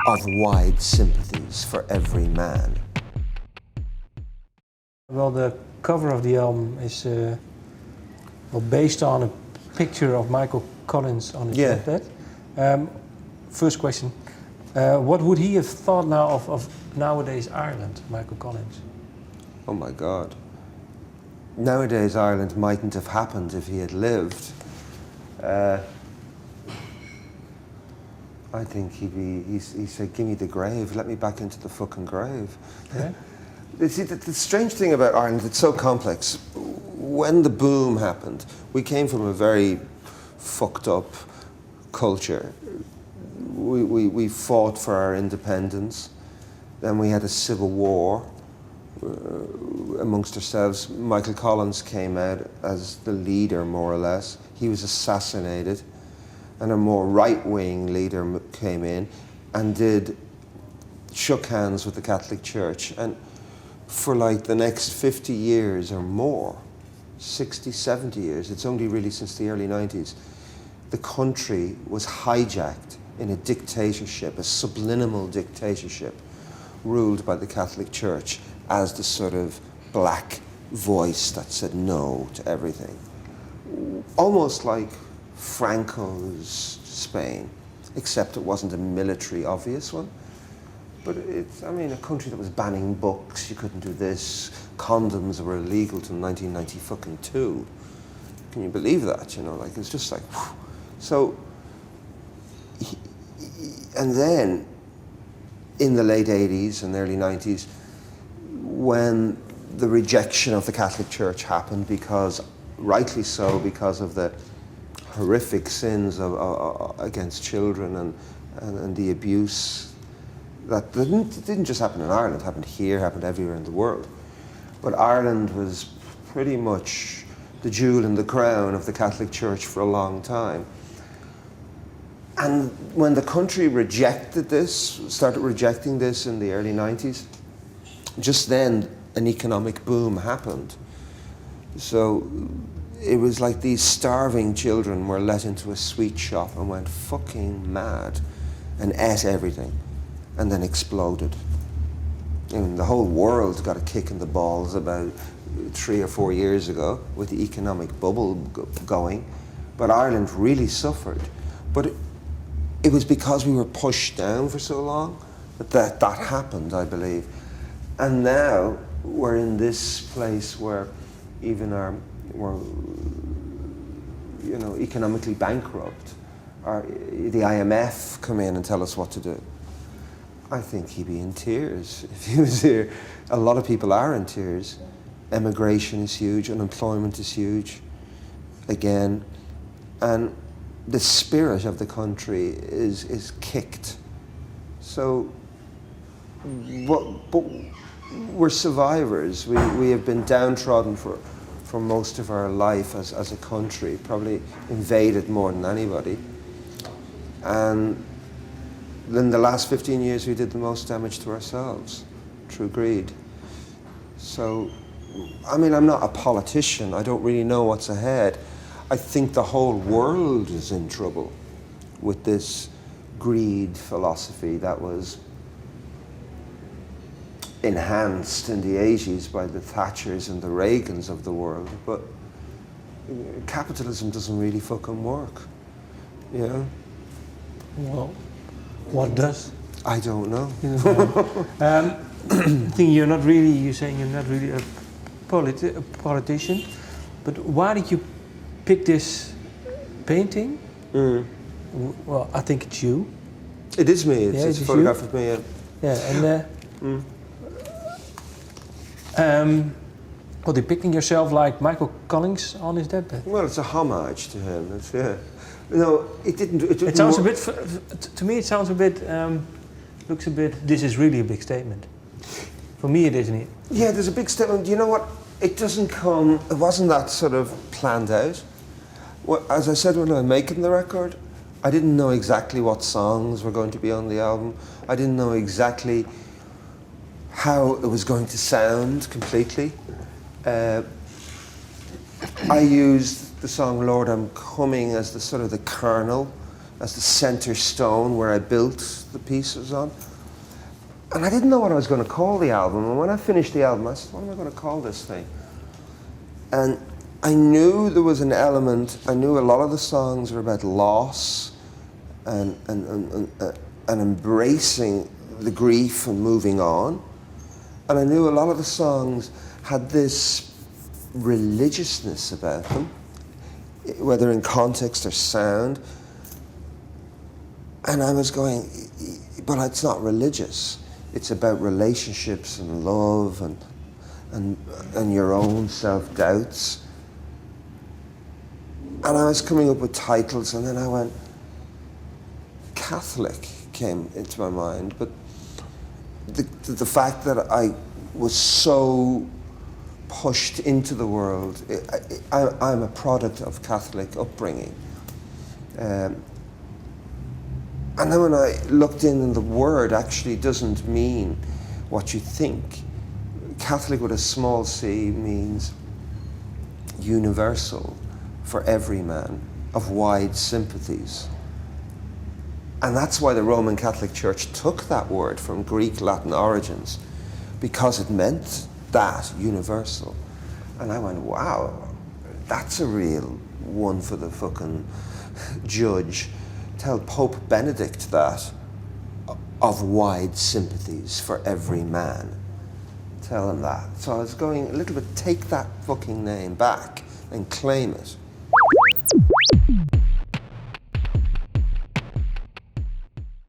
of wide sympathies for every man. Well, the cover of the album is based on a picture of Michael Collins on his deathbed. First question, what would he have thought now of nowadays Ireland, Michael Collins? Oh my God. Nowadays Ireland mightn't have happened if he had lived. I think he said, give me the grave, let me back into the fucking grave. Yeah. See, the strange thing about Ireland, it's so complex. When the boom happened, we came from a very fucked up culture. We fought for our independence. Then we had a civil war amongst ourselves. Michael Collins came out as the leader, more or less. He was assassinated. And a more right-wing leader came in and shook hands with the Catholic Church. And for like the next 50 years or more, 60, 70 years, it's only really since the early 90s, the country was hijacked in a dictatorship, a subliminal dictatorship, ruled by the Catholic Church as the sort of black voice that said no to everything. Almost like Franco's Spain, except it wasn't a military obvious one. But it's, I mean, a country that was banning books, you couldn't do this, condoms were illegal till 1992. Can you believe that, you know, like, it's just like, whew. So, and then, in the late 80s and early 90s, when the rejection of the Catholic Church happened, because, rightly so, because of the horrific sins against children and the abuse that didn't just happen in Ireland, happened here, happened everywhere in the world. But Ireland was pretty much the jewel in the crown of the Catholic Church for a long time. And when the country rejected this, started rejecting this in the early 90s, just then an economic boom happened. So it was like these starving children were let into a sweet shop and went fucking mad and ate everything and then exploded. And the whole world got a kick in the balls about 3 or 4 years ago with the economic bubble going, but Ireland really suffered. But it was because we were pushed down for so long that happened, I believe. And now we're in this place where even we're, you know, economically bankrupt. The IMF come in and tell us what to do. I think he'd be in tears if he was here. A lot of people are in tears. Emigration is huge, unemployment is huge, again. And the spirit of the country is kicked. So, but we're survivors. We have been downtrodden for most of our life as a country, probably invaded more than anybody. And in the last 15 years, we did the most damage to ourselves through greed. So, I mean, I'm not a politician. I don't really know what's ahead. I think the whole world is in trouble with this greed philosophy that was enhanced in the 80s by the Thatchers and the Reagans of the world. But capitalism doesn't really fucking work, you know? Well, what does? I don't know. I think you're saying you're not really a politician, but why did you pick this painting? Well, I think it's you. It is me. It's a photograph of me. Yeah. Yeah, and well, depicting yourself like Michael Collins on his deathbed. Well, it's a homage to him. It's, yeah. No, it didn't. It sounds a bit. To me, it sounds a bit. Looks a bit. This is really a big statement. For me, it isn't. Yeah, there's a big statement. You know what? It doesn't come. It wasn't that sort of planned out. Well, as I said when I was making the record, I didn't know exactly what songs were going to be on the album. I didn't know exactly how it was going to sound completely. I used the song Lord I'm Coming as the sort of the kernel as the center stone where I built the pieces on. And I didn't know what I was going to call the album. And when I finished the album, I said, what am I going to call this thing? And I knew there was an element, I knew a lot of the songs were about loss and embracing the grief and moving on. And I knew a lot of the songs had this religiousness about them, whether in context or sound. And I was going, but it's not religious. It's about relationships and love and your own self-doubts. And I was coming up with titles, and then I went, Catholic came into my mind, but the fact that I was so pushed into the world, I'm a product of Catholic upbringing. And then when I looked in, and the word actually doesn't mean what you think. Catholic with a small c means universal, for every man, of wide sympathies. And that's why the Roman Catholic Church took that word from Greek, Latin origins, because it meant that, universal. And I went, wow, that's a real one for the fucking judge. Tell Pope Benedict that, of wide sympathies for every man. Tell him that. So I was going a little bit, take that fucking name back and claim it.